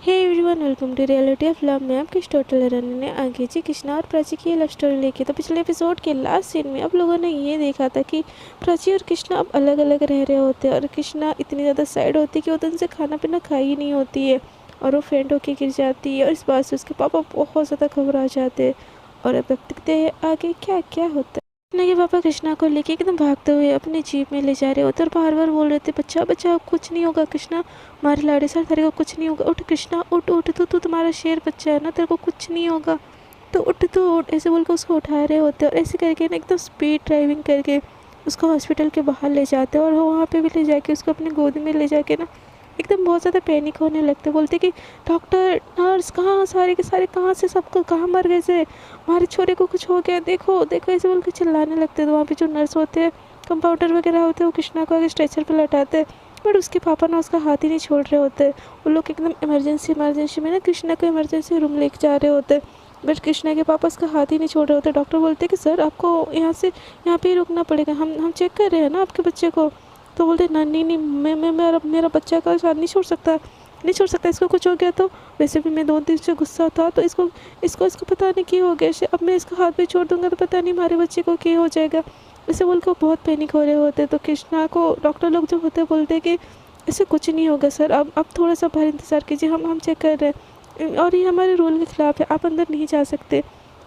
Hey everyone, welcome to reality of love. मैं आपकी story teller ने आगे जी कृष्णा और प्राची की लव स्टोरी लेके। तो पिछले एपिसोड के लास्ट सीन में अब लोगों ने ये देखा था कि प्राची और कृष्णा अब अलग अलग रह रहे होते हैं और कृष्णा इतनी ज़्यादा सैड होती है कि वो तो उनसे खाना पीना खा ही नहीं होती है और वो फेंट होके गिर जाती है और इस बात से उसके पापा बहुत ज़्यादा घबरा जाते हैं। और अब देखते हैं आगे क्या क्या होता है। कृष्णा के पापा कृष्णा को लेके एकदम भागते हुए अपने जीप में ले जा रहे होते और बार बार बोल रहे थे, बच्चा बच्चा कुछ नहीं होगा कृष्णा, हमारे लाड़े सर तेरे को कुछ नहीं होगा, उठ कृष्णा उठ उठ, तू तुम्हारा शेर बच्चा है ना, तेरे को कुछ नहीं होगा, तो उठ तू उठ, ऐसे बोल के उसको उठा रहे होते और ऐसे करके ना एकदम स्पीड ड्राइविंग करके उसको हॉस्पिटल के बाहर ले जाते और वहाँ पे भी ले जाके उसको अपनी गोद में ले जाके ना एकदम बहुत ज़्यादा पैनिक होने लगते। बोलते कि डॉक्टर नर्स कहाँ, सारे के सारे कहाँ से, सबको कहाँ मर गए से, हमारे छोरे को कुछ हो गया, देखो देखो, ऐसे बोल के चिल्लाने लगते। तो वहाँ पे जो नर्स होते हैं, कंपाउंडर वगैरह होते हैं, वो कृष्णा को आगे स्ट्रेचर पर लटाते, बट उसके पापा ना उसका हाथ ही नहीं छोड़ रहे होते। वो लोग एकदम इमरजेंसी में ना कृष्णा को इमरजेंसी रूम लेके जा रहे होते, बट कृष्णा के पापा उसका हाथ ही नहीं छोड़ रहे होते। डॉक्टर बोलते कि सर आपको यहाँ पे ही रुकना पड़ेगा, हम चेक कर रहे हैं ना आपके बच्चे को। तो बोलते ना नहीं नहीं, मैं मेरा बच्चा का साथ नहीं छोड़ सकता, नहीं छोड़ सकता, इसको कुछ हो गया तो। वैसे भी मैं 2 दिन से गुस्सा था, तो इसको इसको इसको पता नहीं क्या हो गया, अब मैं इसका हाथ भी छोड़ दूंगा तो पता नहीं हमारे बच्चे को क्या हो जाएगा। इसे बोल के बहुत पैनिक हो रहे होते। तो कृष्णा को डॉक्टर लोग जो होते बोलते कि इससे कुछ नहीं होगा सर, अब थोड़ा सा बाहर इंतज़ार कीजिए, हम चेक कर रहे हैं और ये हमारे रूल के खिलाफ़ है, आप अंदर नहीं जा सकते।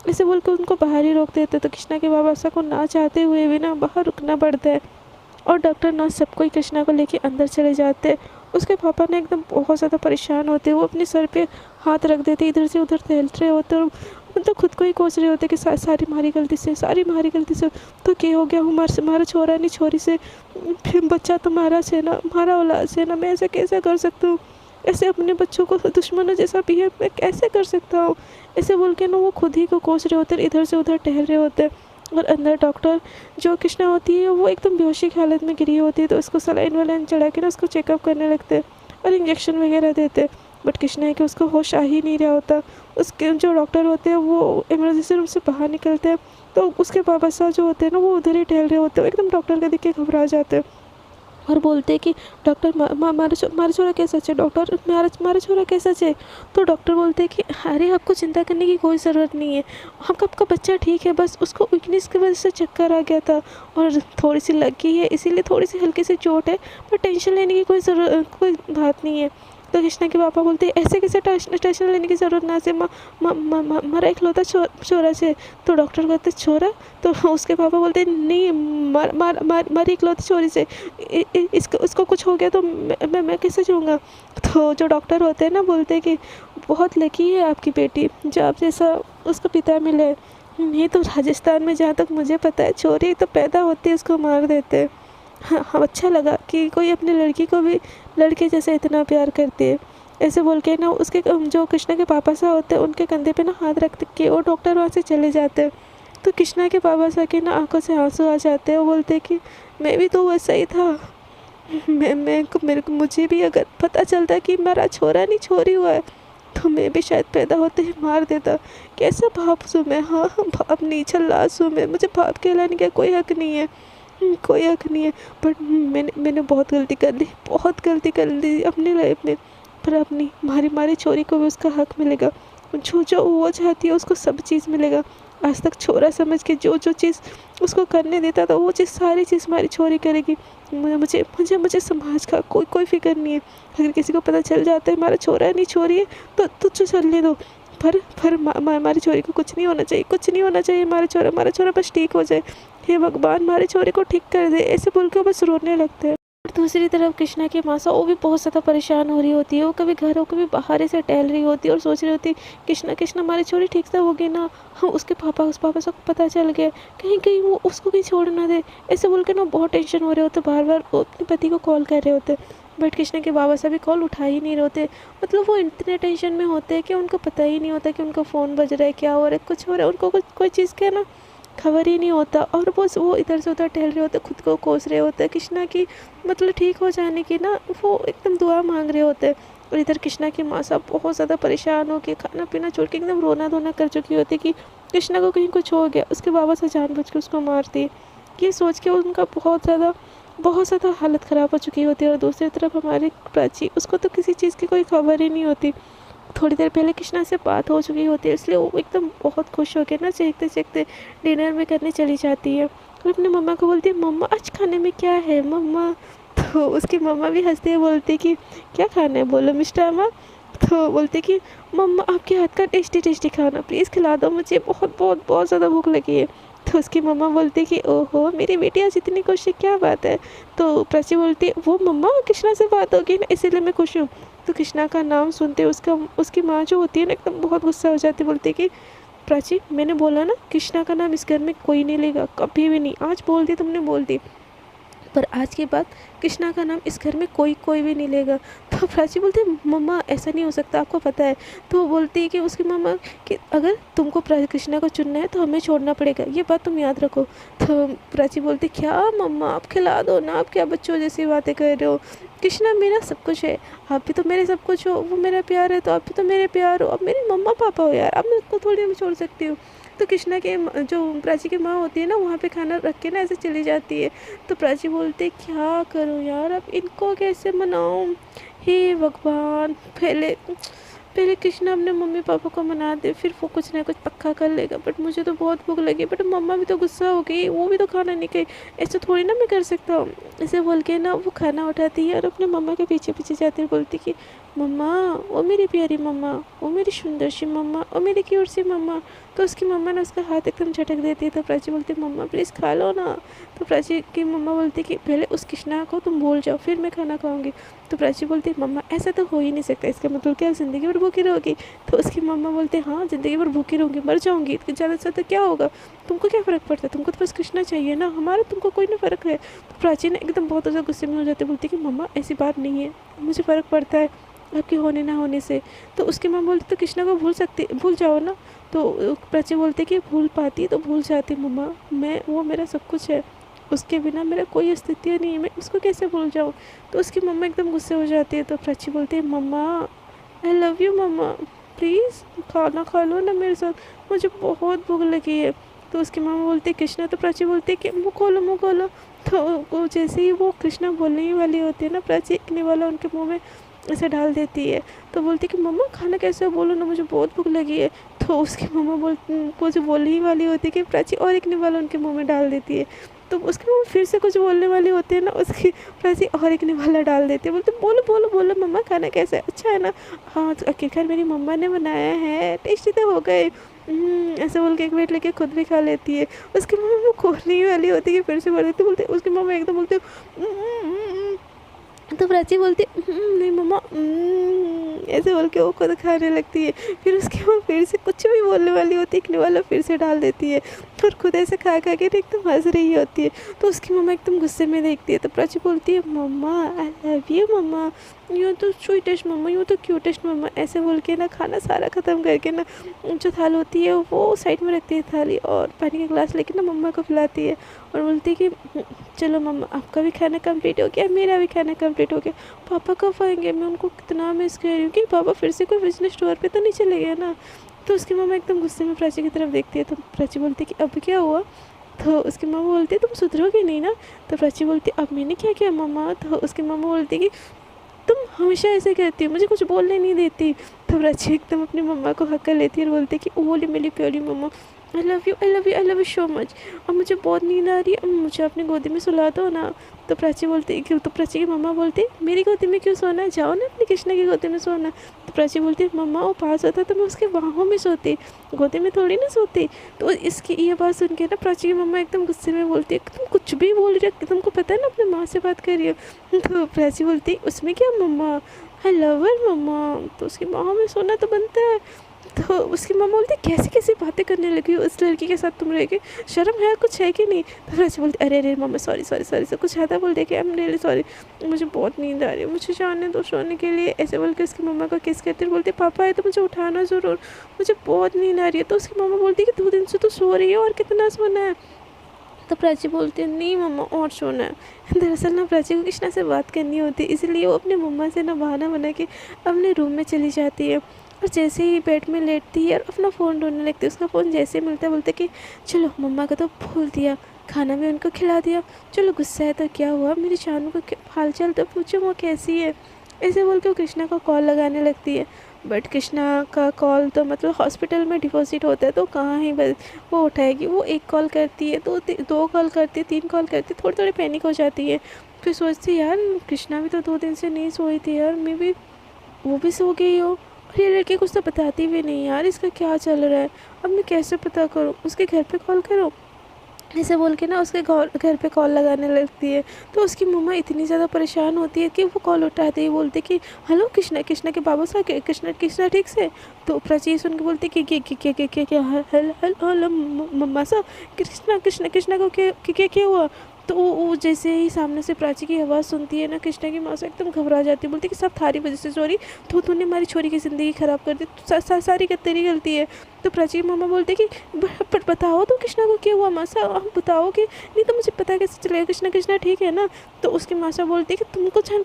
इसे बोल के उनको बाहर ही रोक देते। तो कृष्णा के बाबा ऐसा को ना चाहते हुए भी ना बाहर रुकना पड़ता है और डॉक्टर नर्स सबको ही कृष्णा को लेके अंदर चले जाते। उसके पापा ने एकदम बहुत ज़्यादा परेशान होते, वो अपने सर पे हाथ रख देते, इधर से उधर टहल रहे होते और मतलब खुद को ही कोस रहे होते कि सारी हमारी गलती से, सारी हमारी गलती से, तो क्या हो गया, हमारा छोरा नहीं छोरी से, फिर बच्चा तुम्हारा से ना, हमारा औलाद से ना, मैं ऐसे कैसे कर सकता हूँ, ऐसे अपने बच्चों को दुश्मनों जैसा बिहेव मैं कैसे कर सकता हूँ। ऐसे बोल के ना वो खुद ही को कोस रहे होते, इधर से उधर टहल रहे होते। और अंदर डॉक्टर जो कृष्णा होती है वो एकदम बेहोशी की हालत में गिरी होती है, तो उसको सलाइन वलाइन चढ़ा के ना उसको चेकअप करने लगते और इंजेक्शन वगैरह देते, बट कृष्णा है कि उसको होश आ ही नहीं रहा होता। उसके जो डॉक्टर होते हैं वो इमरजेंसी रूम से बाहर निकलते हैं, तो उसके पापा साहब जो होते हैं ना वो उधर ही टहल रहे होते हैं, एकदम डॉक्टर का देख के घबरा जाते हैं और बोलते हैं कि डॉक्टर हमारा छोरा कैसा है, डॉक्टर हमारा छोरा कैसा है। तो डॉक्टर बोलते हैं कि अरे आपको चिंता करने की कोई ज़रूरत नहीं है, आपका बच्चा ठीक है, बस उसको वीकनेस की वजह से चक्कर आ गया था और थोड़ी सी लगी है, इसीलिए थोड़ी सी हल्की सी चोट है, पर टेंशन लेने की कोई बात नहीं है। तो कृष्णा के पापा बोलते हैं ऐसे कैसे टेंशन लेने की ज़रूरत ना से, हमारा इकलौता छोरा से। तो डॉक्टर कहते छोरा, तो उसके पापा बोलते नहीं, मारी इकलौती छोरी से, उसको कुछ हो गया तो मैं कैसे जाऊँगा। तो जो डॉक्टर होते हैं ना बोलते हैं कि बहुत लकी है आपकी बेटी, जो आप जैसा उसका पिता मिले, नहीं तो राजस्थान में जहाँ तक मुझे पता है चोरी तो पैदा होती है उसको मार देते हैं। हाँ हाँ, अच्छा लगा कि कोई अपनी लड़की को भी लड़के जैसे इतना प्यार करती है। ऐसे बोल के ना उसके जो कृष्णा के पापा साहब होते हैं उनके कंधे पे ना हाथ रख के वो डॉक्टर वहाँ से चले जाते हैं। तो कृष्णा के पापा साहब के ना आंखों से आंसू आ जाते हैं, वो बोलते हैं कि मैं भी तो वैसा ही था, मुझे भी अगर पता चलता कि मेरा छोरा नहीं छोरी हुआ है तो मैं भी शायद पैदा होते ही मार देता। कैसा बाप हूँ मैं, हाँ बाप नहीं छल्लास हूँ मैं, मुझे बाप कहलाने का कोई हक नहीं है, कोई हक नहीं है। बट मैंने बहुत गलती कर ली, बहुत गलती कर ली अपनी लाइफ में, पर अपनी मारी छोरी को भी उसका हक मिलेगा, जो वो चाहती है उसको सब चीज़ मिलेगा। आज तक छोरा समझ के जो चीज़ उसको करने देता था वो चीज़ सारी चीज़ हमारी छोरी करेगी। मुझे समाज का कोई फिक्र नहीं है, अगर किसी को पता चल जाता है हमारा छोरा नहीं छोरी है तो चलने दो, पर हमारी छोरी को कुछ नहीं होना चाहिए, कुछ नहीं होना चाहिए, हमारा छोरा बस ठीक हो जाए, हे भगवान हमारे छोरे को ठीक कर दे, ऐसे बोल के बस रोने लगते हैं। और दूसरी तरफ कृष्णा की मासा वो भी बहुत ज़्यादा परेशान हो रही होती है, वो कभी घर हो कभी बाहर से टहल रही होती है और सोच रही होती है कृष्णा हमारी छोरी ठीक से होगी ना, हाँ उसके पापा से पता चल गया, कहीं वो उसको कहीं छोड़ ना दे, ऐसे बोल के ना बहुत टेंशन हो रहे होते, बार बार वो अपने पति को कॉल कर रहे होते, बट कृष्णा के बाबा से भी कॉल उठा ही नहीं रहे होते। मतलब वो इतने टेंशन में होते हैं कि उनको पता ही नहीं होता कि उनका फ़ोन बज रहा है, क्या हो रहा है, कुछ हो रहा है, उनको कोई चीज़ का ना खबर ही नहीं होता और बस वो इधर से उधर टहल रहे होते, खुद को कोस रहे होते कृष्णा की मतलब ठीक हो जाने की ना, वो एकदम दुआ मांग रहे होते। और इधर कृष्णा की माँ साहब बहुत ज़्यादा परेशान हो के खाना पीना छोड़ के एकदम रोना धोना कर चुकी होती कि कृष्णा को कहीं कुछ हो गया, उसके बाबा से जानबूझ के उसको मारती। ये सोच के उनका बहुत ज़्यादा हालत ख़राब हो चुकी होती है। और दूसरी तरफ हमारी प्राची, उसको तो किसी चीज़ की कोई खबर ही नहीं होती, थोड़ी देर पहले कृष्णा से बात हो चुकी होती है, इसलिए वो एकदम बहुत खुश होकर ना चीखते चीखते डिनर में करने चली जाती है और अपनी मम्मा को बोलती है मम्मा आज खाने में क्या है मम्मा। तो उसकी मम्मा भी हंसती है, बोलती कि क्या खाना है बोलो मिस्टर अम्मा। तो बोलते कि मम्मा आपके हाथ का टेस्टी टेस्टी खाना प्लीज़ खिला दो, मुझे बहुत बहुत बहुत ज़्यादा भूख लगी है। तो उसकी मम्मा बोलती कि ओहो मेरी बेटी आज इतनी खुश है, क्या बात है। तो प्राची बोलती है वो मम्मा कृष्णा से बात होगी ना इसीलिए मैं खुश हूँ। तो कृष्णा का नाम सुनते उसकी माँ जो होती है ना एकदम बहुत गुस्सा हो जाती है, बोलती कि प्राची मैंने बोला ना कृष्णा का नाम इस घर में कोई नहीं लेगा, कभी भी नहीं। आज बोल दी तुमने बोल दी, पर आज के बाद कृष्णा का नाम इस घर में कोई भी नहीं लेगा। तो प्राची बोलती है मम्मा ऐसा नहीं हो सकता, आपको पता है। तो वो बोलती है कि उसकी मम्मा कि अगर तुमको कृष्णा को चुनना है तो हमें छोड़ना पड़ेगा, ये बात तुम याद रखो। तो प्राची बोलती क्या मम्मा आप खिला दो ना, आप क्या बच्चों जैसी बातें कर रहे हो, कृष्णा मेरा सब कुछ है, आप भी तो मेरे सब कुछ हो, वो मेरा प्यार है तो आप भी तो मेरे प्यार हो, अब मेरे मम्मा पापा हो यार, अब मैं उसको थोड़ी ना छोड़ सकती हूँ। तो कृष्णा के जो प्राची की माँ होती है ना वहाँ पे खाना रख के ना ऐसे चली जाती है। तो प्राची बोलते क्या करूँ यार, अब इनको कैसे मनाऊँ, हे भगवान। पहले पहले कृष्णा अपने मम्मी पापा को मना दे, फिर वो कुछ ना कुछ पक्का कर लेगा। बट मुझे तो बहुत भूख लगी, बट मम्मा भी तो गुस्सा हो गई, वो भी तो खाना नहीं खाई, ऐसे थोड़ी ना मैं कर सकता हूँ। ऐसे बोल के ना वो खाना उठाती है और अपने मम्मा के पीछे पीछे जाती है, बोलती कि मम्मा ओ मेरी प्यारी मम्मा, ओ मेरी सुंदर सी मम्मा, ओ मेरी क्यूट सी मम्मा। तो उसकी मम्मा ने उसका हाथ एकदम झटक देती है। तो प्राची बोलती है मम्मा प्लीज़ खा लो ना। तो प्राची की मम्मा बोलती कि पहले उस कृष्णा को तुम भूल जाओ फिर मैं खाना खाऊंगी। तो प्राची बोलती मम्मा ऐसा तो हो ही नहीं सकता, इसका मतलब क्या ज़िंदगी भर भूखी रहोगी। तो उसकी मम्मा बोलते हाँ ज़िंदगी भर भूखी रहूँगी, मर जाऊँगी, ज़्यादा से ज़्यादा क्या होगा, तुमको क्या फ़र्क पड़ता है, तुमको तो बस कृष्णा चाहिए ना, हमारा तुमको कोई ना फ़र्क है। तो प्राची ने एकदम बहुत ज़्यादा गुस्से में हो जाती, बोलती कि मम्मा ऐसी बात नहीं है, मुझे फ़र्क पड़ता है आपके होने ना होने से। तो उसकी माँ बोलती तो कृष्णा को भूल जाओ ना। तो प्राची बोलती कि भूल पाती तो भूल जाती मम्मा, वो मेरा सब कुछ है, उसके बिना मेरा कोई अस्तित्व नहीं है, मैं उसको कैसे भूल जाऊँ। तो उसकी मम्मा एकदम गुस्से हो जाती है। तो प्राची बोलती है मम्मा आई लव यू मम्मा, प्लीज़ खाना खा लो ना मेरे साथ, मुझे बहुत भूख लगी है। तो उसकी मामा बोलती है कृष्णा। तो प्राची बोलती है कि मुँह खोलो मुँह खोलो। तो वो जैसे ही वो कृष्णा बोलने ही वाली होती है ना, प्राची एक निवाला उनके मुँह में ऐसे डाल देती है। तो बोलती कि मम्मा खाना कैसे बोलो ना, मुझे बहुत भूख लगी है। तो उसकी मम्मा वो जो बोलने ही वाली होती है कि प्राची और एक निवाला उनके मुंह में डाल देती है। तो उसकी मम्मा फिर से कुछ बोलने वाली होती है ना, उसकी प्राची और एक निवाला डाल देती है, बोलते बोलो बोलो बोलो मम्मा खाना कैसा है, अच्छा है ना, हाँ तो आखिरकार मेरी मम्मा ने बनाया है, टेस्टी तो हो गए। ऐसे बोल के एक प्लेट लेके खुद भी खा लेती है। उसकी मम्मा वो खोलने ही वाली होती है, फिर से बोल देती बोलते उसकी मम्मा एकदम बोलते तो प्राची बोलती नहीं मम्मा ऐसे बोल के वो खुद खाने लगती है। फिर उसके बाद फिर से कुछ भी बोलने वाली होती है, वाला फिर से डाल देती है और खुद ऐसे खा खा के एकदम हंस रही होती है। तो उसकी मम्मा एकदम गुस्से में देखती है। तो प्राची बोलती है मम्मा आई लव यू मम्मा, यूँ तो स्वीटेस्ट मम्मा, यूँ तो क्यूटेस्ट मम्मा। ऐसे बोल के ना खाना सारा ख़त्म करके ना जो थाल होती है वो साइड में रखती है थाली, और पानी का ग्लास लेके ना मम्मा को पिलाती है और बोलती है कि चलो मम्मा आपका भी खाना कंप्लीट हो गया, मेरा भी खाना कंप्लीट हो गया, पापा कब आएंगे, मैं उनको कितना मिस कर रही हूँ कि पापा फिर से कोई बिजनेस टूर पे तो नहीं चले गए ना। तो उसकी मम्मा एकदम गुस्से में प्राची की तरफ देखती है। तो प्राची बोलती है कि अब क्या हुआ। तो उसकी मम्मा बोलती है तुम सुधरोगे नहीं ना। तो प्राची बोलती है अब मैंने क्या किया मम्मा। तो उसकी मम्मा बोलती है कि तुम हमेशा ऐसे कहती हो, मुझे कुछ बोलने नहीं देती। तो प्राची एकदम अपनी मम्मा को हक कर लेती है और बोलती है कि ओली मेरी प्यारी मम्मा I love you I love you I love you so much, अब मुझे बहुत नींद आ रही है, अब मुझे अपनी गोदी में सुला दो ना। तो प्राची बोलती है, तो प्राची की मम्मा बोलती है मेरी गोदी में क्यों सोना है, जाओ ना अपनी कृष्णा की गोदी में सोना। तो प्राची बोलती है मम्मा वो पास होता तो मैं उसके बाहों में सोती, गोदी में थोड़ी ना सोती। तो इसकी ये बात सुन के ना प्राची की मम्मा एकदम गुस्से में बोलती है तुम कुछ भी बोल रही हो, तुमको पता है ना अपनी माँ से बात कर रही हो। तो प्राची बोलती है उसमें क्या मम्मा, आई लव हर मम्मा, तो उसकी बाहों में सोना तो बनता है। तो उसकी मम्मा बोलती कैसी कैसी बातें करने लगी हो, उस लड़की के साथ तुम रह के शर्म है कुछ है कि नहीं। तो प्राची बोलती अरे अरे मम्मा सॉरी सॉरी सॉरी से कुछ ज़्यादा बोल दे के, आई एम रियली सॉरी, मुझे बहुत नींद आ रही है, मुझे जाने दो सोने के लिए। ऐसे बोल के उसकी मम्मा को किस करते बोलते पापा है तो मुझे उठाना ज़रूर, मुझे बहुत नींद आ रही है। तो उसकी मम्मा बोलती कि 2 दिन से तो सो रही है और कितना सोना है। तो प्राची बोलती है नहीं मम्मा और सोना है। दरअसल ना प्राची को कृष्णा से बात करनी होती है, इसलिए वो अपने मम्मा से ना बहाना बना के अपने रूम में चली जाती है और जैसे ही बेड में लेटती है और अपना फ़ोन ढूंढने लगती है। उसका फ़ोन जैसे ही मिलता है बोलते कि चलो मम्मा को तो भूल दिया, खाना भी उनको खिला दिया, चलो गुस्सा है तो क्या हुआ, मेरी जानू को हाल चाल तो पूछो वो कैसी है। ऐसे बोल के वो कृष्णा को कॉल लगाने लगती है। बट कृष्णा का कॉल तो मतलब हॉस्पिटल में डिपॉजिट होता है तो कहाँ ही बस वो उठाएगी। वो एक कॉल करती है, दो कॉल करती है, 3 कॉल करती है, थोड़ी थोड़ी पैनिक हो जाती है। फिर सोचती है यार कृष्णा भी तो 2 दिन से नहीं सोई थी यार, मैं भी वो भी सो गई हो और ये लड़की कुछ तो बताती भी नहीं यार, इसका क्या चल रहा है, अब मैं कैसे पता करूँ, उसके घर पे कॉल करूँ, ऐसे बोल के ना उसके घर पे कॉल लगाने लगती है। तो उसकी मम्मा इतनी ज़्यादा परेशान होती है कि वो कॉल उठाते ही बोलते कि हेलो कृष्णा, कृष्णा के बाबा साहब, कृष्णा कृष्णा ठीक से। तो प्राची सुन के बोलती कि क्या हेलो हेलो मम्मा साहब, कृष्णा कृष्णा कृष्णा को क्या हुआ। तो वो जैसे ही सामने से प्राची की आवाज़ सुनती है ना, कृष्णा की माँ से एकदम घबरा जाती है, बोलती कि सब थारी वजह से सॉरी, तो तूने हमारी छोरी की ज़िंदगी ख़राब कर दी, सारी तेरी गलती है। तो प्राची की मम्मा बोलती कि बताओ तो कृष्णा को क्या हुआ मासा, आप बताओ कि नहीं तो मुझे पता कैसे चलेगा, कृष्णा कृष्णा ठीक है ना। तो उसकी मासा बोलती है कि तुमको जान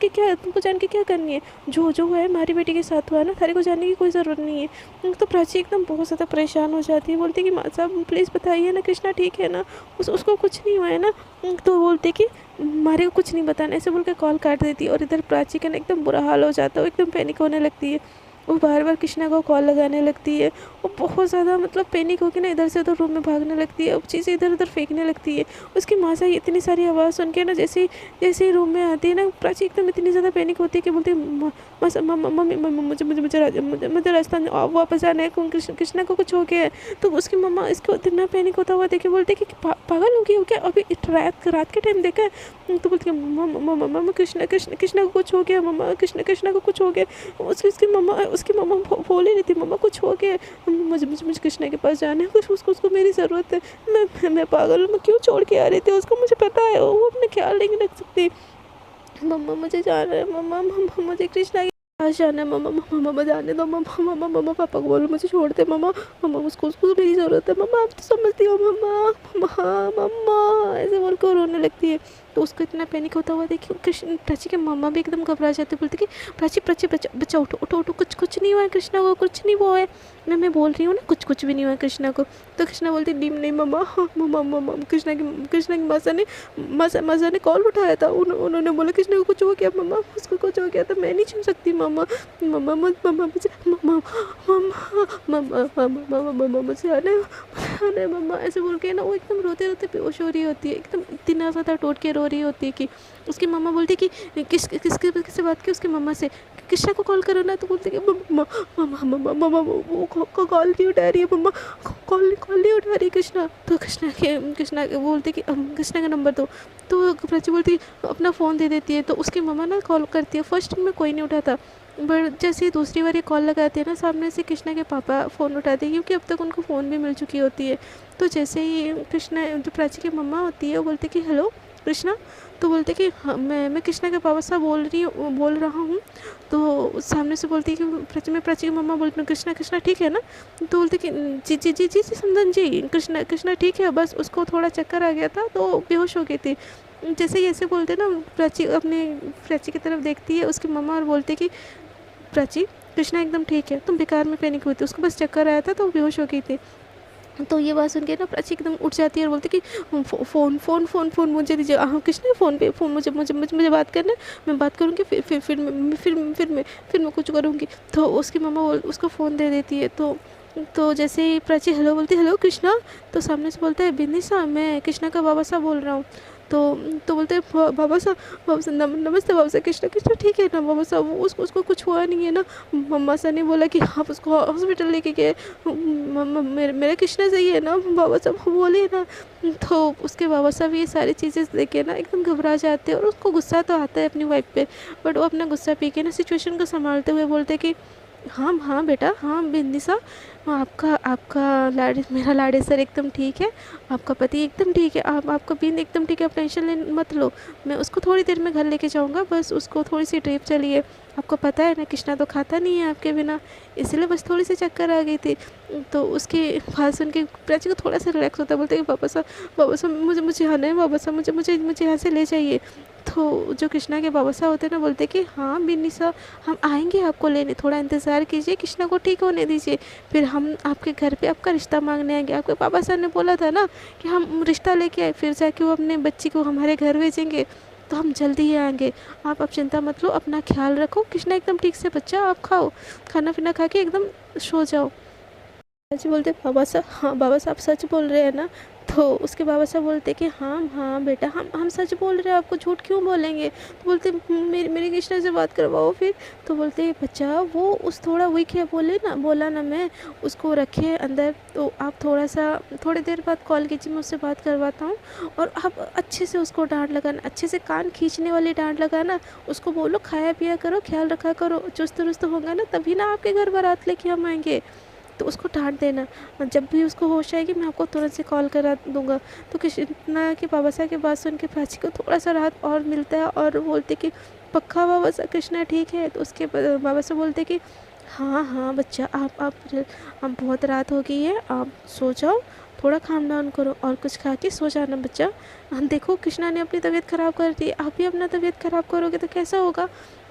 के क्या करनी है, जो हुआ है हमारी बेटी के साथ हुआ है ना, थारे को जानने की कोई ज़रूरत नहीं है। तो प्राची एकदम बहुत ज़्यादा परेशान हो जाती है, बोलती है कि मासा प्लीज़ बताइए ना, कृष्णा ठीक है ना, उसको कुछ नहीं हुआ है ना। तो बोलते कि हमारे को कुछ नहीं बताना, ऐसे बोल के कॉल काट देती है। और इधर प्राची का ना एकदम बुरा हाल हो जाता है, वो एकदम पैनिक होने लगती है, वो बार बार कृष्णा को कॉल लगाने लगती है। वो बहुत ज़्यादा मतलब पैनिक होकर ना इधर से उधर रूम में भागने लगती है, अब चीज़ें इधर उधर फेंकने लगती है। उसकी माँ से इतनी सारी आवाज़ सुन के ना जैसे जैसे ही रूम में आती है ना, प्राची एकदम इतनी ज़्यादा पैनिक होती है कि बोलती है मम्मी मुझे राजस्थान वापस आना है, कृष्णा को कुछ हो गया है। तो उसकी मम्मा इसको इतना पैनिक होता हुआ देखे बोलते कि पागल हो गई हो क्या, अभी रात के टाइम देखा है। तो बोलती है मम्मा कृष्णा को कुछ हो गया, मम्मा कृष्णा को कुछ हो गया। उसकी मम्मा बोल ही रही थी मम्मा कुछ हो गया, मुझे कृष्णा के पास जाना है, कुछ उसको मेरी ज़रूरत है, मैं पागल हूँ, मैं क्यों छोड़ के आ रही थी उसको, मुझे पता है वो अपना ख्याल नहीं रख सकती। मम्मा मुझे जाना है, मम्मा मुझे कृष्णा के पास जाना है, मम्मा जाने दो, मम्मा पापा को बोलो मुझे छोड़ दे, मम्मा उसको मेरी ज़रूरत है, मम्मा आप तो समझती हो मम्मा, मम्मा ऐसे बोल कर रोने लगती है। तो उसको इतना पैनिक होता हुआ देखिए प्राची के मम्मा भी एकदम घबरा जाते, बोलते कि प्राची बच्चा उठो, कुछ नहीं हुआ है कृष्णा को, कुछ नहीं हुआ है, मैं बोल रही हूँ ना कुछ भी नहीं हुआ है कृष्णा को। तो कृष्णा बोलती नहीं मम्मा कृष्णा की मासा ने कॉल उठाया था, उन्होंने बोला कृष्णा को कुछ हो गया मम्मा, उसको कुछ हो गया था, मैं नहीं छू सकती मम्मा, मुझे मुझे आना है मम्मा, ऐसे बोल के ना वो एकदम रोते रोते बेहोश हो रही होती है, एकदम इतना ज़्यादा टूट के रो रही होती है कि उसकी मम्मा बोलती कि किससे बात की, उसकी मम्मा से कृष्णा को कॉल करो ना। तो बोलती कि मम्मा वो कॉल नहीं उठा रही है मम्मा, कॉल नहीं उठा रही कृष्णा। तो कृष्णा बोलती कि कृष्णा का नंबर दो। तो प्राची बोलती अपना फ़ोन दे देती है। तो उसकी मम्मा ना कॉल करती है, फर्स्ट में कोई नहीं उठाता, बट जैसे ही दूसरी बार ये कॉल लगाते हैं ना, सामने से कृष्णा के पापा फ़ोन उठाते हैं, क्योंकि अब तक उनको फ़ोन भी मिल चुकी होती है। तो जैसे ही कृष्णा जो प्राची की मम्मा होती है वो बोलती कि हेलो कृष्णा। तो बोलते कि हाँ मैं कृष्णा के पापा साहब बोल रहा हूँ। तो सामने से बोलती कि प्राची की मम्मा बोलती हूँ कृष्णा ठीक है ना। तो बोलते कि जी समझन जी, कृष्णा ठीक है, बस उसको थोड़ा चक्कर आ गया था तो बेहोश हो गई थी। जैसे ही ऐसे बोलते ना, प्राची की तरफ देखती है उसकी मम्मा और बोलते कि प्राची कृष्णा एकदम ठीक है, तुम बेकार में पैनिक हुई थी, उसको बस चक्कर आया था तो बेहोश हो गई थी। तो ये बात सुन के ना प्राची एकदम उठ जाती है और बोलती कि फ़ोन मुझे दीजिए, हाँ कृष्णा फ़ोन पे फ़ोन मुझे बात करना है, मैं बात करूँगी, फिर मैं कुछ करूँगी। तो उसकी मम्मा उसको फ़ोन दे देती है। तो जैसे ही प्राची हेलो बोलती, हेलो कृष्णा। तो सामने से बोलता है बिंदिसा, मैं कृष्णा का बाबा साहब बोल रहा हूँ। तो बोलते हैं बाबा साहब नमस्ते बाबा साहब, कृष्णा ठीक है ना बाबा साहब, उसको कुछ हुआ नहीं है ना। मम्मा सर ने बोला कि आप उसको हॉस्पिटल लेके गए, मेरा कृष्णा सही है ना बाबा साहब बोले ना। तो उसके बाबा साहब ये सारी चीज़ें देखे ना एकदम घबरा जाते हैं, और उसको गुस्सा तो आता है अपनी वाइफ पे, बट वो अपना गुस्सा पी के ना सिचुएशन को संभालते हुए बोलते कि हाँ बेटा, हाँ बिंदिसा, आपका मेरा लाड़े सर एकदम ठीक है, आपका पति एकदम ठीक है, आपका बिंद एकदम ठीक है, आप टेंशन ले मत लो, मैं उसको थोड़ी देर में घर लेके जाऊँगा, बस उसको थोड़ी सी ट्रिप चलिए, आपको पता है ना कृष्णा तो खाता नहीं है आपके बिना, इसलिए बस थोड़ी सी चक्कर आ गई थी। तो उसकी बात सुन के प्राची को थोड़ा सा रिलैक्स होता है, बोलते हैं बाबा साहब मुझे आना है, बाबा साहब मुझे यहाँ से ले जाइए। तो जो कृष्णा के बाबा साहब होते हैं ना, बोलते कि हाँ बिन्नी हम आएंगे आपको लेने, थोड़ा इंतज़ार कीजिए, कृष्णा को ठीक होने दीजिए, फिर हम आपके घर पे आपका रिश्ता मांगने आएंगे। आपके पापा साहब ने बोला था ना कि हम रिश्ता लेके आए, फिर जाके वो अपने बच्ची को हमारे घर भेजेंगे। तो हम जल्दी ही आएंगे, आप चिंता मत लो, अपना ख्याल रखो। कृष्णा एकदम ठीक से बच्चा, आप खाओ, खाना पीना खा के एकदम सो जाओ। जी बोलते बाबा साहब, हाँ बाबा साहब सच बोल रहे हैं ना? तो उसके बाबा साहब बोलते कि हाँ हाँ बेटा, हम सच बोल रहे हैं, आपको झूठ क्यों बोलेंगे? तो बोलते मेरी मेरी कृष्णा से बात करवाओ फिर। तो बोलते बच्चा वो उस थोड़ा वीक है, बोला ना मैं, उसको रखे अंदर, तो आप थोड़ी देर बाद कॉल कीजिए, मैं उससे बात करवाता हूँ। और आप अच्छे से उसको डांट लगाना, अच्छे से कान खींचने वाली डांट लगाना, उसको बोलो खाया पिया करो, ख्याल रखा करो, चुस्त दुरुस्त होगा ना तभी ना आपके घर बारात लेके हम आएंगे। तो उसको डांट देना, जब भी उसको होश आएगी मैं आपको तुरंत से कॉल करा दूंगा। तो कृष्णा के बाबा साहब की बात सुन के प्राची को थोड़ा सा राहत और मिलता है, और बोलते कि पक्का बाबा साहब कृष्णा ठीक है? तो उसके बाबा साहब बोलते कि हाँ हाँ बच्चा, आप बहुत रात हो गई है, आप सो जाओ, थोड़ा काम डाउन करो और कुछ खा के सो जाना बच्चा। देखो कृष्णा ने अपनी तबीयत ख़राब कर दी, आप भी अपना तबीयत ख़राब करोगे तो कैसा होगा?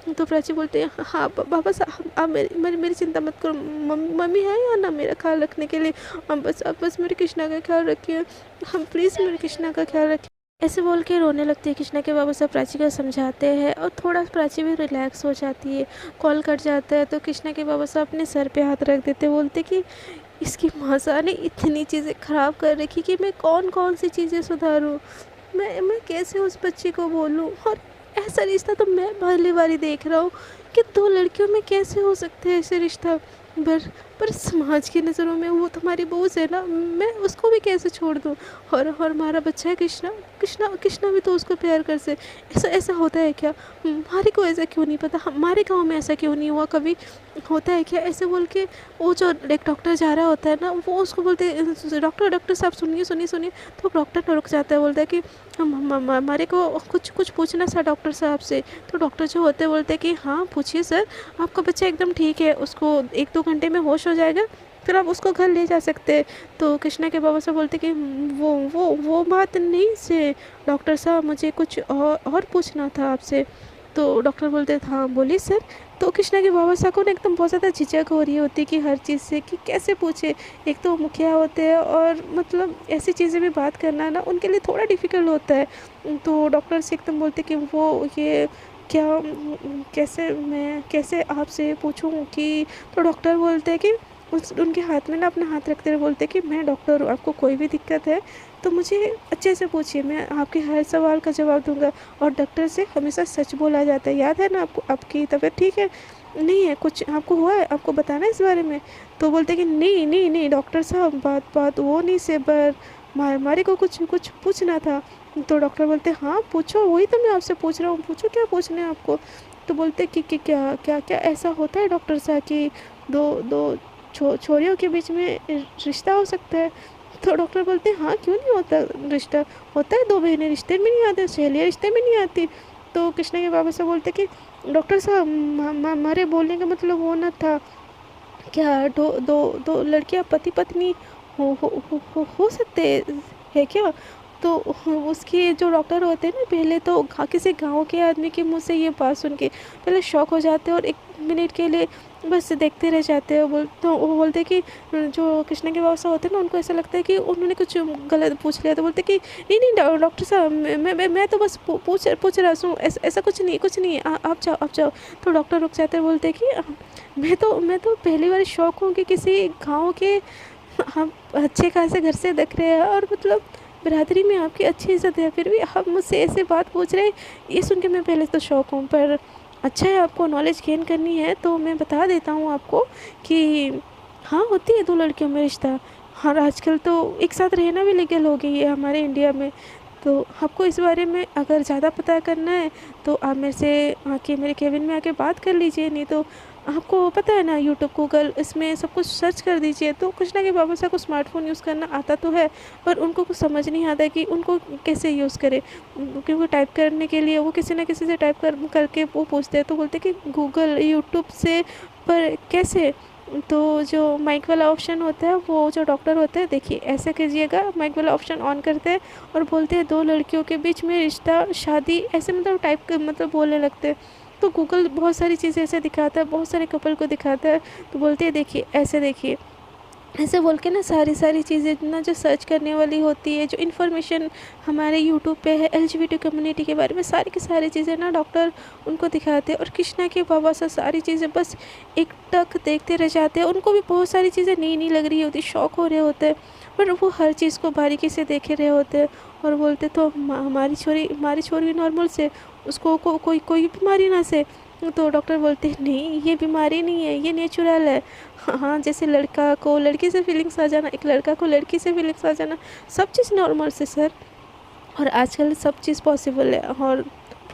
तो प्राची बोलते हैं हाँ बाबा साहब, आप मेरी चिंता मत करो, मम्मी है या ना मेरा ख्याल रखने के लिए, आप बस मेरे कृष्णा का ख्याल रखिए, हम प्लीज़ मेरे कृष्णा का ख्याल रखिए। ऐसे बोल के रोने लगती है कृष्णा के बाबा साहब, प्राची को समझाते हैं और थोड़ा प्राची भी रिलैक्स हो जाती है। कॉल कट जाता है तो कृष्णा के बाबा साहब अपने सर पे हाथ रख देते, बोलते कि इसकी मासा ने इतनी चीज़ें ख़राब कर रखी कि मैं कौन कौन सी चीज़ें सुधारूँ, मैं कैसे उस बच्ची को बोलूँ? और ऐसा रिश्ता तो मैं पहली बारी देख रहा हूँ कि दो लड़कियों में कैसे हो सकते हैं ऐसे रिश्ता। पर समाज की नज़रों में वो तुम्हारी बहू है ना, मैं उसको भी कैसे छोड़ दूँ? और हमारा बच्चा है कृष्णा, कृष्णा भी तो उसको प्यार कर से। ऐसा ऐसा होता है क्या? हमारे को ऐसा क्यों नहीं पता? हमारे गांव में ऐसा क्यों नहीं हुआ कभी? होता है क्या? ऐसे बोल के वो जो एक डॉक्टर जा रहा होता है ना, वो उसको बोलते डॉक्टर साहब सुनिए सुनिए सुनिए। तो डॉक्टर रुक जाता है, बोलता है कि हमारे को कुछ कुछ पूछना था डॉक्टर साहब से। तो डॉक्टर जो होते हैं बोलते हैं कि हाँ पूछिए सर, आपका बच्चा एकदम ठीक है, उसको 1-2 घंटे में होश हो जाएगा, फिर आप उसको घर ले जा सकते हैं। तो कृष्णा के बाबा साहब बोलते कि वो बात नहीं से डॉक्टर साहब, मुझे कुछ और पूछना था आपसे। तो डॉक्टर बोलते हाँ बोलिए सर। तो कृष्णा के बाबा साहब को ना एकदम बहुत ज़्यादा झिझक हो रही होती कि हर चीज़ से कि कैसे पूछे। एक तो मुखिया होते हैं और मतलब ऐसी चीज़ें भी बात करना ना उनके लिए थोड़ा डिफ़िकल्ट होता है। तो डॉक्टर से एकदम बोलते कि वो ये क्या, कैसे आपसे पूछूं कि। तो डॉक्टर बोलते हैं कि उनके हाथ में ना अपना हाथ रखते हुए बोलते कि मैं डॉक्टर हूँ, आपको कोई भी दिक्कत है तो मुझे अच्छे से पूछिए, मैं आपके हर सवाल का जवाब दूंगा। और डॉक्टर से हमेशा सच बोला जाता है, याद है ना आपको? आपकी तबीयत ठीक है? नहीं है कुछ आपको हुआ है, आपको बताना है इस बारे में? तो बोलते कि नहीं नहीं नहीं डॉक्टर साहब, बात वो नहीं से, पर हमारे को कुछ कुछ पूछना था। तो डॉक्टर बोलते हाँ पूछो, वही तो मैं आपसे पूछ रहा हूँ, पूछो क्या पूछना है आपको। तो बोलते कि क्या क्या क्या ऐसा होता है डॉक्टर साहब कि दो दो छोरियों के बीच में रिश्ता हो सकता है? तो डॉक्टर बोलते हैं हाँ क्यों नहीं होता रिश्ता, होता है, दो बहनें रिश्ते में नहीं आते, सहेलियाँ रिश्ते में नहीं आती। तो कृष्णा के बाबा साहब बोलते कि डॉक्टर साहब हमारे बोलने का मतलब वो ना था, क्या दो दो दो लड़कियां पति पत्नी हो सकते है क्या? तो उसके जो डॉक्टर होते हैं ना, पहले तो किसी गांव के आदमी के मुंह से ये बात सुन के पहले शॉक हो जाते हैं और 1 मिनट के लिए बस देखते रह जाते हैं। तो वो बोलते कि जो कृष्णा के बाबा साहब होते हैं ना, उनको ऐसा लगता है कि उन्होंने कुछ गलत पूछ लिया। तो बोलते कि नहीं नहीं डॉक्टर साहब, मैं तो बस पूछ रहा हूँ, ऐसा कुछ नहीं आप जाओ। तो डॉक्टर रुक जाते हैं, बोलते कि मैं तो पहली बार शौक हूँ कि किसी गाँव के हम अच्छे खासे घर से दिख रहे हैं और मतलब बिरादरी में आपकी अच्छी इज़्ज़त है, फिर भी आप मुझसे ऐसे बात पूछ रहे हैं। ये सुन के मैं पहले तो शौक हूँ, पर अच्छा है आपको नॉलेज गेन करनी है तो मैं बता देता हूँ आपको कि हाँ होती है दो लड़कियों में रिश्ता। हाँ आजकल तो एक साथ रहना भी लीगल हो गई है हमारे इंडिया में। तो आपको इस बारे में अगर ज़्यादा पता करना है तो आप मेरे से आके मेरे केबिन में आके बात कर लीजिए, नहीं तो आपको पता है ना यूट्यूब गूगल इसमें सब कुछ सर्च कर दीजिए। तो कृष्णा के बाबा साहब को स्मार्टफ़ोन यूज़ करना आता तो है, पर उनको कुछ समझ नहीं आता कि उनको कैसे यूज़ करें, क्योंकि टाइप करने के लिए वो किसी ना किसी से टाइप करके वो पूछते हैं। तो बोलते हैं कि गूगल यूट्यूब से, पर कैसे? तो जो माइक वाला ऑप्शन होता है, वो जो डॉक्टर होते हैं देखिए ऐसे कीजिएगा, माइक वाला ऑप्शन ऑन करते हैं और बोलते हैं दो लड़कियों के बीच में रिश्ता शादी, ऐसे मतलब टाइप कर मतलब बोलने लगते हैं। तो गूगल बहुत सारी चीज़ें ऐसे दिखाता है, बहुत सारे कपल को दिखाता है। तो बोलते हैं देखिए ऐसे देखिए, ऐसे बोल के ना सारी सारी चीज़ें ना जो सर्च करने वाली होती है, जो इन्फॉर्मेशन हमारे यूट्यूब पे है एलजीबीटी कम्युनिटी के बारे में, सारी की सारी चीज़ें ना डॉक्टर उनको दिखाते हैं। और कृष्णा के बाबा से सारी चीज़ें बस एक टक देखते रह जाते हैं। उनको भी बहुत सारी चीज़ें नई नई लग रही होती, शौक हो रहे होते हैं, पर वो हर चीज़ को बारीकी से देखे रहे होते हैं। और बोलते तो हमारी छोरी नॉर्मल से, उसको कोई कोई बीमारी ना से। तो डॉक्टर बोलते हैं नहीं, ये बीमारी नहीं है, ये नेचुरल है। हाँ, जैसे लड़का को लड़की से फीलिंग्स आ जाना, एक लड़का को लड़की से फीलिंग्स आ जाना, सब चीज़ नॉर्मल से सर। और आजकल सब चीज़ पॉसिबल है। और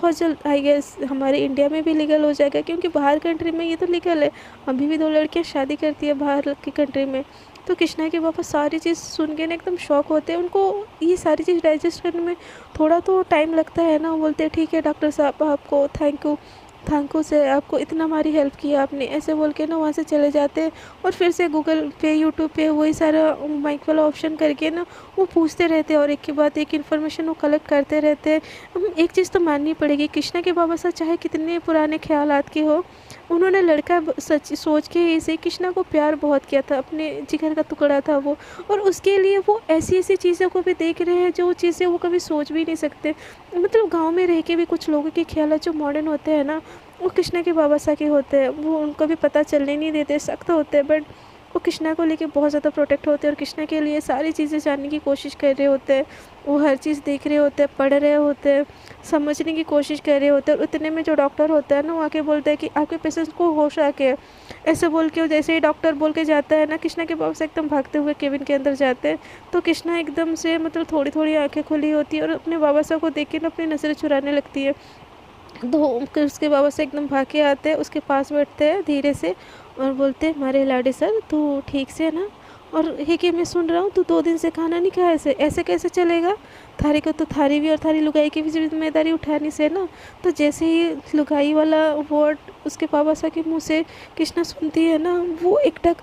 बहुत जल्द आई गेस हमारे इंडिया में भी लीगल हो जाएगा, क्योंकि बाहर कंट्री में ये तो लीगल है। अभी भी 2 लड़कियां शादी करती है बाहर की कंट्री में। तो कृष्णा के पापा सारी चीज़ सुन के ना एकदम शॉक होते हैं। उनको ये सारी चीज़ डाइजेस्ट करने में थोड़ा तो टाइम लगता है ना। वो बोलते हैं ठीक है डॉक्टर साहब, आपको थैंक यू से आपको इतना हमारी हेल्प किया आपने, ऐसे बोल के ना वहाँ से चले जाते हैं। और फिर से गूगल पे यूट्यूब पे वही सारा माइक वाला ऑप्शन करके ना वो पूछते रहते हैं, और एक के बाद एक इन्फॉर्मेशन वो कलेक्ट करते रहते हैं। एक चीज़ तो माननी पड़ेगी, कृष्णा के बाबा साहब चाहे कितने पुराने ख्यालात के हो, उन्होंने लड़का सच सोच के ही से कृष्णा को प्यार बहुत किया था, अपने जिगर का टुकड़ा था वो। और उसके लिए वो ऐसी ऐसी चीज़ों को भी देख रहे हैं जो चीज़ें वो कभी सोच भी नहीं सकते। मतलब गांव में रह के भी कुछ लोगों के ख्याल जो मॉडर्न होते हैं ना, वो कृष्णा के बाबा साहब के होते हैं। वो उनको भी पता चलने नहीं देते, सख्त होते हैं, बट वो कृष्णा को लेके बहुत ज़्यादा प्रोटेक्ट होते हैं और कृष्णा के लिए सारी चीज़ें जानने की कोशिश कर रहे होते हैं। वो हर चीज़ देख रहे होते हैं, पढ़ रहे होते हैं, समझने की कोशिश कर रहे होते हैं। और उतने में जो डॉक्टर होता है ना, वो आके बोलता है कि आपके पेशेंट को होश आके, ऐसे बोल के जैसे ही डॉक्टर बोल के जाता है ना, कृष्णा के बाबा से एकदम भागते हुए केबिन के अंदर जाते हैं। तो कृष्णा एकदम से मतलब थोड़ी थोड़ी आंखें खुली होती है और अपने बाबा साहब को देख के ना अपनी नज़रें चुराने लगती है। तो फिर उसके बाबा से एकदम भाग के आते हैं, उसके पास बैठते हैं धीरे से और बोलते हैं हमारे लाडे सर, तू ठीक से है ना? और हे कि मैं सुन रहा हूँ तू 2 दिन से खाना नहीं खाया, ऐसे ऐसे कैसे चलेगा? थारी को तो थारी भी और थारी लुगाई की भी जिम्मेदारी उठानी से ना। तो जैसे ही लुगाई वाला वर्ड उसके बाबा साहब के मुँह से कृष्णा सुनती है ना, वो एकटक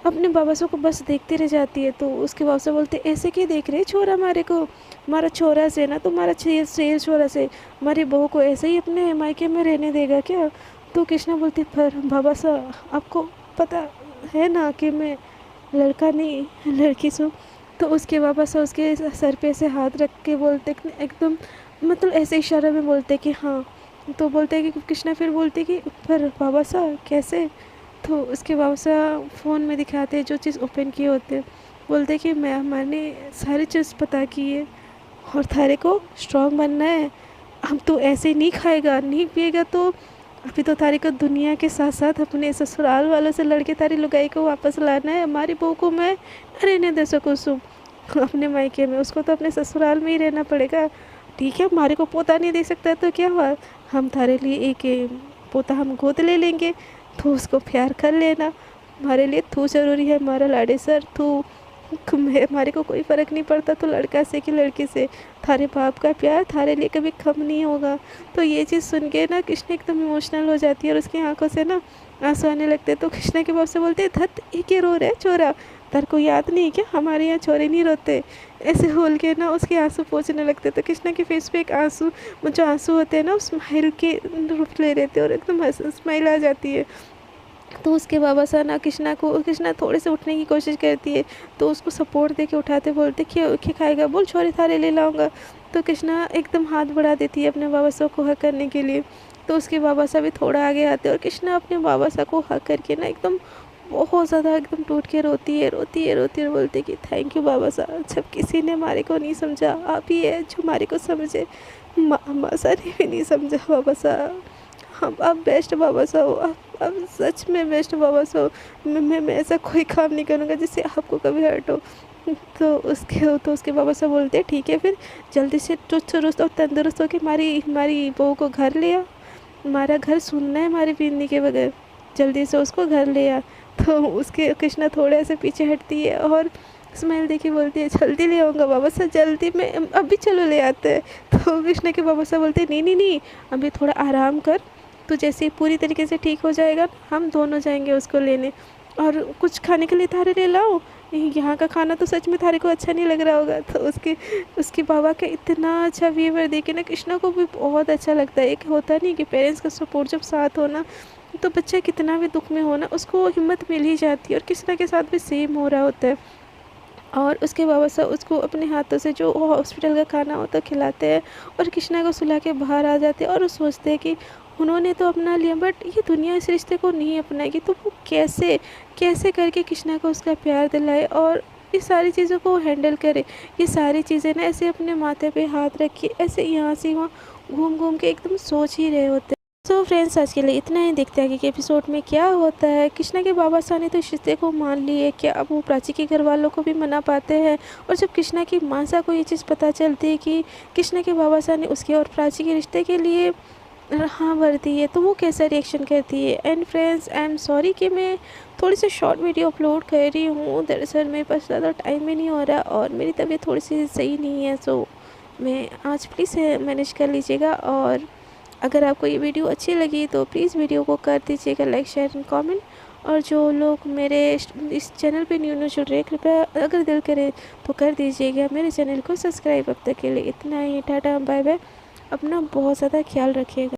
अपने बाबा साहब को बस देखते रह जाती है। तो उसके बाबा साहब बोलते ऐसे क्यों देख रहे छोरा हमारे को, हमारा छोरा से ना, तुम्हारा शेर छोरा से हमारी बहू को ऐसे ही अपने मायके में रहने देगा क्या? तो कृष्णा बोलती पर बाबा साहब आपको पता है ना कि मैं लड़का नहीं लड़की हूँ। तो उसके बाबा साहब उसके सर पे ऐसे हाथ रख के बोलते एकदम मतलब ऐसे इशारा में बोलते कि हाँ। तो बोलते कि कृष्णा फिर बोलते कि पर बाबा साहब कैसे? तो उसके बाबा साहब फ़ोन में दिखाते हैं जो चीज़ ओपन किए होते हैं। बोलते कि मैं मैंने सारी चीज़ पता की है और थारे को स्ट्रांग बनना है। अब तो ऐसे नहीं खाएगा नहीं पिएगा, तो अभी तो तारी को दुनिया के साथ साथ अपने ससुराल वालों से लड़के तारी लुगाई को वापस लाना है। हमारी बहू को मैं न रहने दे सकूँ अपने मायके में, उसको तो अपने ससुराल में ही रहना पड़ेगा। ठीक है, हमारे को पोता नहीं दे सकता तो क्या हुआ, हम तारे लिए एक पोता हम गोद ले लेंगे, तो उसको प्यार कर लेना। हमारे लिए तू ज़रूरी है हमारा लाडे सर, तू हमारे को कोई फ़र्क नहीं पड़ता तो लड़का से कि लड़की से, थारे बाप का प्यार थारे लिए कभी कम नहीं होगा। तो ये चीज़ सुन के ना कृष्णा एकदम इमोशनल हो जाती है और उसकी आंखों से ना आंसू आने लगते हैं। तो कृष्णा के बाप से बोलते हैं धत ये क्या रो रहा है छोरा, तेरे को याद नहीं क्या हमारे यहाँ छोरे नहीं रोते? ऐसे बोल के ना उसके आंसू पोंछने लगते। तो कृष्णा के फेस पे एक आंसू जो आंसू होते हैं ना, उस स्माइल के रूप ले रहते हैं और एकदम स्माइल आ जाती है। तो उसके बाबा साहब ना कृष्णा थोड़े से उठने की कोशिश करती है, तो उसको सपोर्ट दे के उठाते, बोलते क्या खाएगा, बोल छोरे थारे ले लाऊंगा। तो कृष्णा एकदम हाथ बढ़ा देती है अपने बाबा साहब को हक करने के लिए। तो उसके बाबा साहब भी थोड़ा आगे आते हैं और कृष्णा अपने बाबा साहब को हक करके ना एकदम बहुत ज़्यादा एकदम टूट के रोती है और बोलते कि थैंक यू बाबा साहब, जब किसी ने हमारे को नहीं समझा आप ही है जो हमारे को समझे, माँ सर ने भी नहीं समझा बाबा साहब, हम आप बेस्ट बाबा साहब, आप सच में बेस्ट बाबा साहब। मैं ऐसा कोई काम नहीं करूँगा जिससे आपको कभी हर्ट हो। तो उसके बाबा साहब बोलते हैं ठीक है, फिर जल्दी से चुस्त दुरुस्त और तंदुरुस्त होकर हमारी बहू को घर ले आ, हमारा घर सुनना है हमारी बिंदी के बगैर, जल्दी से उसको घर ले आ। तो उसके कृष्णा थोड़े से पीछे हटती है और स्माइल देखी बोलती है जल्दी ले आऊँगा बाबा साहब, जल्दी में अभी चलो ले आते हैं। तो कृष्णा के बाबा साहब बोलते हैं नहीं अभी थोड़ा आराम कर, तो जैसे ही पूरी तरीके से ठीक हो जाएगा हम दोनों जाएंगे उसको लेने, और कुछ खाने के लिए थारे ले लाओ, यहाँ का खाना तो सच में थारे को अच्छा नहीं लग रहा होगा। तो उसके बाबा का इतना अच्छा बिहेवियर देखे ना कृष्णा को भी बहुत अच्छा लगता है। एक होता नहीं कि पेरेंट्स का सपोर्ट जब साथ हो ना, तो बच्चा कितना भी दुख में हो ना, उसको हिम्मत मिल ही जाती है। और कृष्णा के साथ भी सेम हो रहा होता है। और उसके बाबा साहब उसको अपने हाथों से जो हॉस्पिटल का खाना होता है खिलाते हैं और कृष्णा को सुला के बाहर आ जाते हैं। और वो सोचते हैं कि उन्होंने तो अपना लिया, बट ये दुनिया इस रिश्ते को नहीं अपनाएगी, तो वो कैसे कैसे करके कृष्णा को उसका प्यार दिलाए और ये सारी चीज़ों को हैंडल करे। ये सारी चीज़ें ना ऐसे अपने माथे पे हाथ रख के ऐसे यहाँ से वहाँ घूम घूम के एकदम सोच ही रहे होते हैं। सो फ्रेंड्स, आज के लिए इतना ही। देखते हैं कि एपिसोड में क्या होता है। कृष्णा के बाबा साहब ने तो इस रिश्ते को मान लिए, क्या अब वो प्राची के घर वालों को भी मना पाते हैं? और जब कृष्णा की मानसा को ये चीज़ पता चलती है कि कृष्णा के बाबा साहब ने उसके और प्राची के रिश्ते के लिए हाँ भर दी है, तो वो कैसा रिएक्शन करती है? And friends, I am sorry कि मैं थोड़ी सी शॉर्ट वीडियो अपलोड कर रही हूँ। दरअसल मेरे पास ज़्यादा टाइम ही नहीं हो रहा और मेरी तबीयत थोड़ी सी सही नहीं है। सो मैं आज प्लीज़ मैनेज कर लीजिएगा। और अगर आपको ये वीडियो अच्छी लगी तो प्लीज़ वीडियो को कर दीजिएगा लाइक, शेयर एंड कमेंट। और जो लोग मेरे इस चैनल पे न्यू जुड़ रहे हैं, कृपया अगर दिल करे तो कर दीजिएगा मेरे चैनल को सब्सक्राइब। अब तक के लिए इतना ही। Tata, bye bye. अपना बहुत ज़्यादा ख्याल रखिएगा।